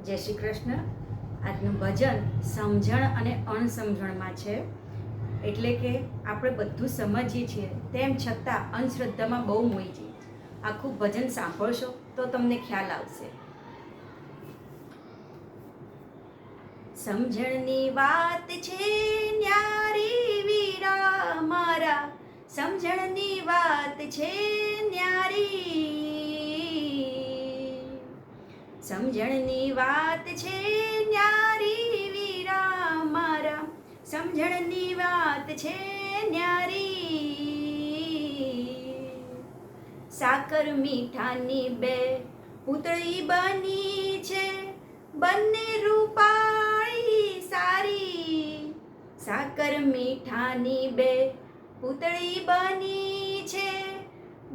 જય શ્રી કૃષ્ણ. આજનું ભજન સમજણ અને અણસમજણમાં છે. એટલે કે આપણે બધું સમજીએ છીએ તેમ છતાં અંધશ્રદ્ધામાં બહુ મોઈ જઈએ. આખું ભજન સાંભળશો તો તમને ખ્યાલ આવશે. સમજણની વાત છે ન્યારી વીરા મારા, સમજણની વાત છે ન્યારી, સમજણની વાત છે ન્યારી વીરા મારા, સમજણની વાત છે ન્યારી. સાકર મીઠાની બે પૂતળી બની છે, બંને રૂપાળી સારી. સાકર મીઠાની બે પૂતળી બની છે,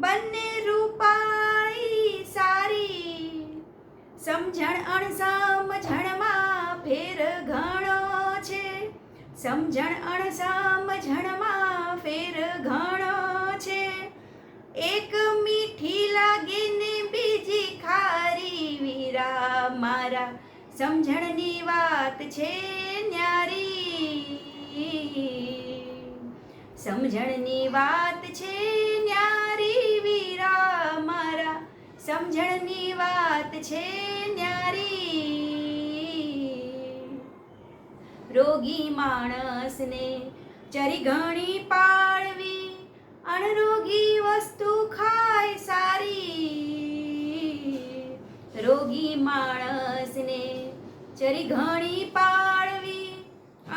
બંને રૂપાળી સારી. સમજણ અણસમજણમાં ફેર ઘણો છે, સમજણ અણસમજણમાં ફેર ઘણો છે. એક મીઠી લાગે ને બીજી ખારી વીરા મારા, સમજણની વાત છે ન્યારી, સમજણની વાત છે ન્યારી વીરા મારા, સમજણની વાત છે ન્યારી. રોગી માણસને ચરી ઘણી પાળવી, અણરોગી વસ્તુ ખાય સારી. રોગી માણસને ચરી ઘણી પાળવી,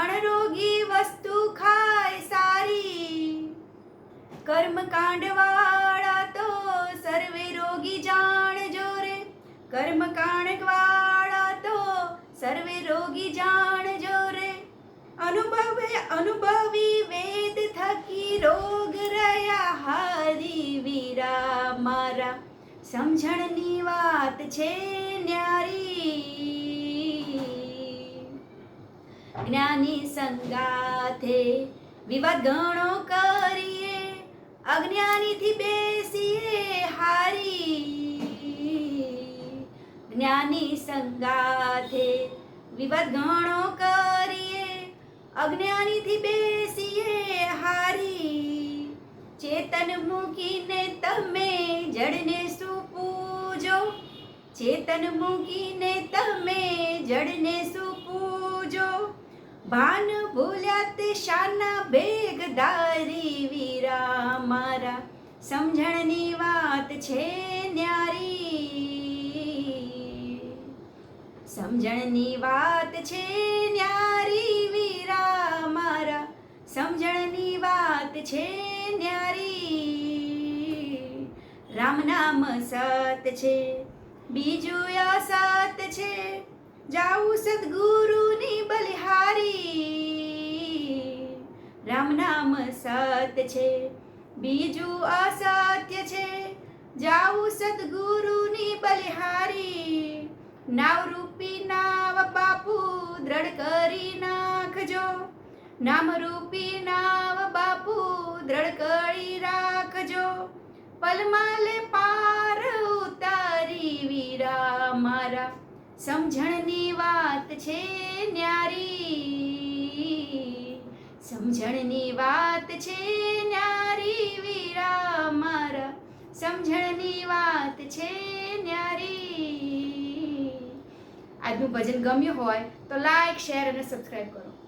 અણરોગી વસ્તુ ખાય સારી. કર્મકાંડવાળા તો સર્વે રોગી જાણજો રે, કર્મકાંડવાળા તો સર્વે રોગી જાણજો રે. અનુભવી વેદ થકી રોગ રહ્યા હારી વીરા મારા, સમજણની વાત છે ન્યારી. જ્ઞાની સંગાથે વિવાદ ઘણો કરીએ, અજ્ઞાનીથી બેસીએ હારી. જ્ઞાની સંગાથે વિવાદ ઘણો કરીએ, અજ્ઞાનીથી બેસીએ હારી. ચેતન મૂકીને તમે જડને શું પૂજો, ચેતન મૂકીને તમે જડને શું પૂજો. ભાન ભૂલ્યા તે શાના ભેગદારી વીરા મારા, સમજણની વાત છે ન્યારી. સમજણની વાત છે ન્યારી વીરા મારા, સમજણની વાત છે ન્યારી. રામ નામ સત છે બીજું અસત છે, જાવું સદગુરુની બલિહારી. રામ નામ સત છે બીજું અસત્ય છે, જાવું સદગુરુની બલિહારી. નાવરૂપી નાવ બાપુ દ્રઢ કરી નાખજો, નામરૂપી નાવ બાપુ દ્રઢ કરી રાખજો. પલમાલે પાર ઉતારી વીરા મારા, સમજણની વાત છે ન્યારી. સમજણની વાત છે ન્યારી વીરા મારા, સમજણની વાત છે ન્યારી. આજનું ભજન ગમ્યું હોય તો લાઈક, શેર અને સબસ્ક્રાઈબ કરો.